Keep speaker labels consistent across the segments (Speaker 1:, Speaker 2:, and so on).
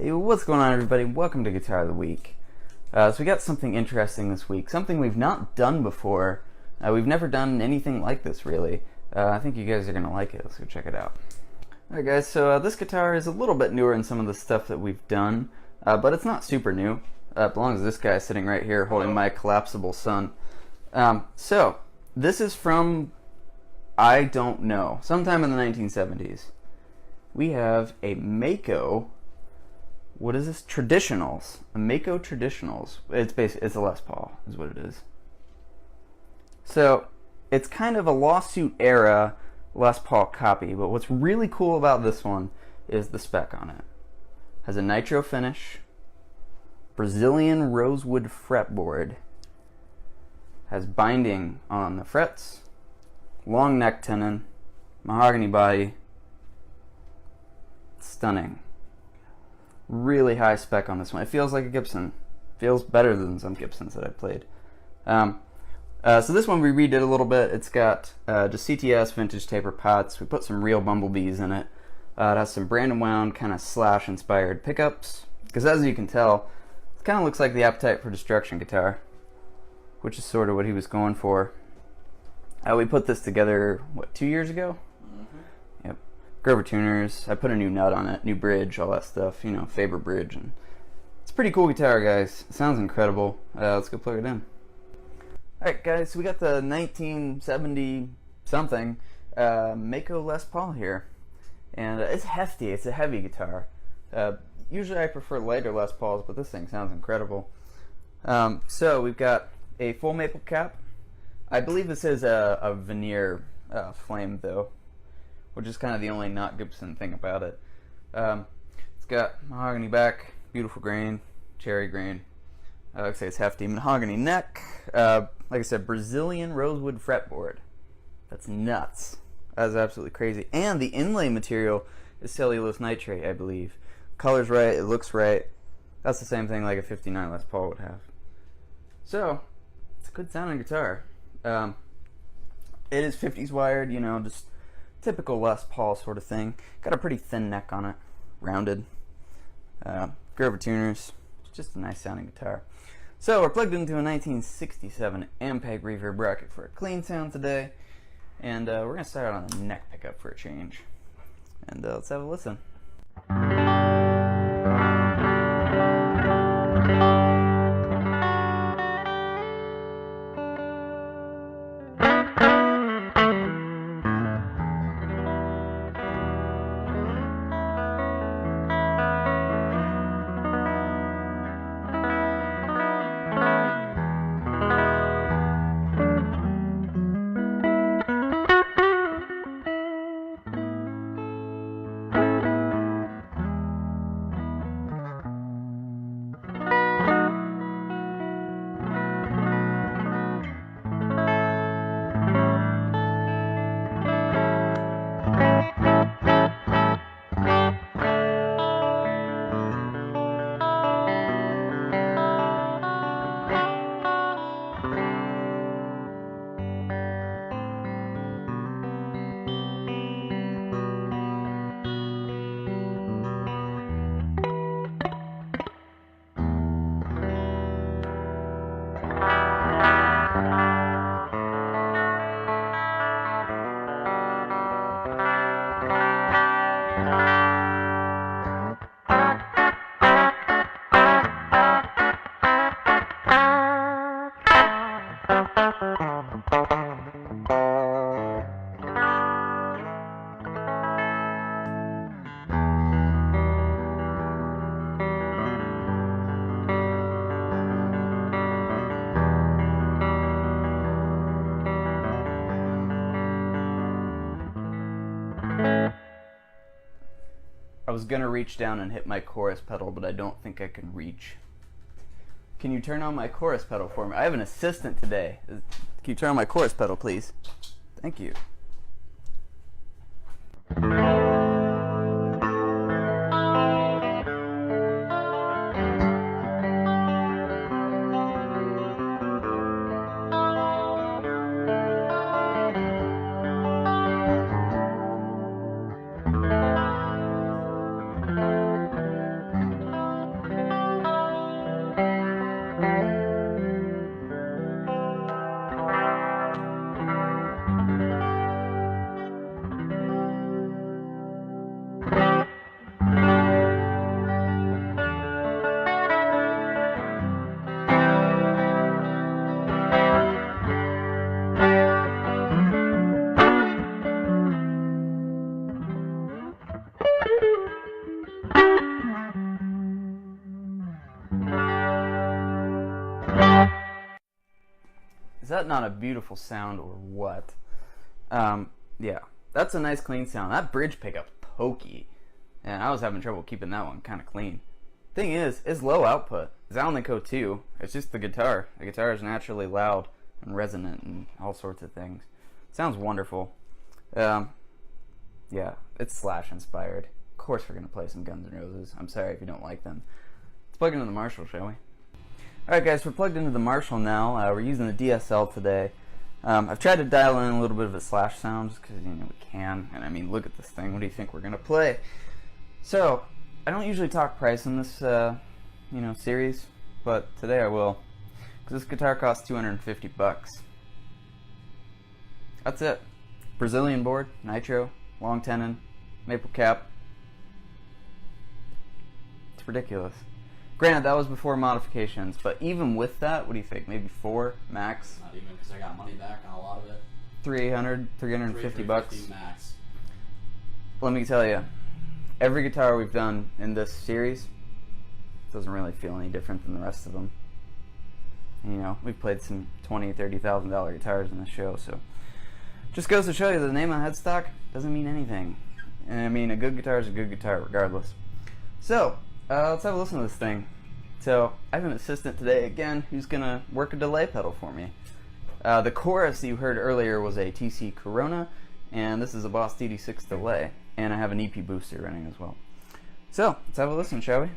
Speaker 1: Hey, what's going on, everybody? Welcome to Guitar of the Week. So we got something interesting this week, something we've not done before. We've never done anything like this, really. I think you guys are going to like it. Let's go check it out. Alright guys, so this guitar is a little bit newer than some of the stuff that we've done, but it's not super new. As long as this guy is sitting right here holding my collapsible sun. So, this is from, I don't know, sometime in the 1970s. We have a Mako. What is this? Traditionals. A Mako Traditionals. It's a Les Paul, is what it is. So, it's kind of a lawsuit era Les Paul copy, but what's really cool about this one is the spec on it. Has a nitro finish, Brazilian rosewood fretboard, has binding on the frets, long neck tenon, mahogany body. Stunning. Really high spec on this one. It feels like a Gibson. Feels better than some Gibsons that I've played. So this one we redid a little bit. It's got just CTS vintage taper pots. We put some real bumblebees in it. It has some Brandon Wound kind of slash inspired pickups. Because as you can tell, it kind of looks like the Appetite for Destruction guitar, which is sort of what he was going for. We put this together, what, 2 years ago? Mm-hmm. Yep. Grover tuners. I put a new nut on it, new bridge, all that stuff. You know, Faber bridge. And it's a pretty cool guitar, guys. It sounds incredible. Let's go plug it in. Alright guys, so we got the 1970 something Mako Les Paul here, and it's hefty. It's a heavy guitar. Usually I prefer lighter Les Pauls, but this thing sounds incredible. So we've got a full maple cap. I believe this is a veneer flame though, which is kind of the only not Gibson thing about it. It's got mahogany back, beautiful grain, cherry grain. Like I say, it's hefty. Mahogany neck. Like I said, Brazilian rosewood fretboard. That's nuts. That's absolutely crazy. And the inlay material is cellulose nitrate, I believe. Color's right. It looks right. That's the same thing like a 59 Les Paul would have. So, it's a good sounding guitar. It is 50s wired, you know, just typical Les Paul sort of thing. Got a pretty thin neck on it. Rounded. Grover tuners. It's just a nice sounding guitar. So we're plugged into a 1967 Ampeg reverb bracket for a clean sound today, and we're going to start out on the neck pickup for a change. And let's have a listen. I was gonna reach down and hit my chorus pedal, but I don't think I can reach. Can you turn on my chorus pedal for me? I have an assistant today. Can you turn on my chorus pedal, please? Thank you. that not a beautiful sound or what? Yeah, that's a nice clean sound. That bridge pickup's pokey, and I was having trouble keeping that one kind of clean. Thing is, it's low output. It's on the Mako 2. It's just the guitar. The guitar is naturally loud and resonant and all sorts of things. Sounds wonderful. Yeah, it's Slash inspired. Of course we're going to play some Guns N' Roses. I'm sorry if you don't like them. Let's plug into the Marshall, shall we? Alright guys, we're plugged into the Marshall now. We're using the DSL today. I've tried to dial in a little bit of a Slash sound just because, we can. And I mean, look at this thing. What do you think we're going to play? So, I don't usually talk price in this, series, but today I will. Because this guitar costs $250. That's it. Brazilian board, nitro, long tenon, maple cap. It's ridiculous. Granted, that was before modifications, but even with that, what do you think? Maybe 4 max?
Speaker 2: Not even, because I got money back on a lot of it.
Speaker 1: $350
Speaker 2: max.
Speaker 1: Let me tell you, every guitar we've done in this series doesn't really feel any different than the rest of them. We've played some $20,000, $30,000 guitars in the show, so just goes to show you the name on headstock doesn't mean anything. And I mean, a good guitar is a good guitar regardless. So, let's have a listen to this thing. So, I have an assistant today, again, who's going to work a delay pedal for me. The chorus you heard earlier was a TC Corona, and this is a Boss DD6 delay. And I have an EP booster running as well. So, let's have a listen, shall we?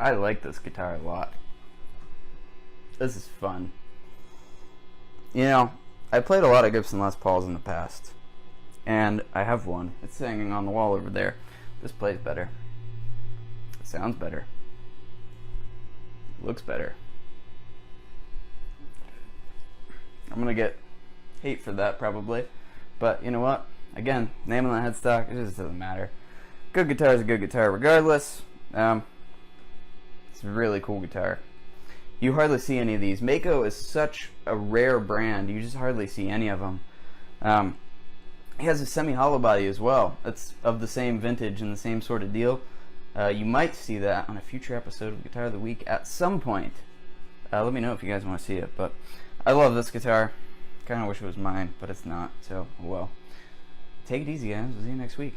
Speaker 1: I like this guitar a lot. This is fun. You know, I played a lot of Gibson Les Pauls in the past, and I have one. It's hanging on the wall over there. This plays better. It sounds better. It looks better. I'm gonna get hate for that probably, but you know what? Again, name on the headstock, it just doesn't matter. Good guitar is a good guitar regardless. It's a really cool guitar. You hardly see any of these. Mako is such a rare brand. You just hardly see any of them. He has a semi-hollow body as well. It's of the same vintage and the same sort of deal. You might see that on a future episode of Guitar of the Week at some point. Let me know if you guys want to see it. But I love this guitar. Kind of wish it was mine, but it's not. So, well. Take it easy, guys. We'll see you next week.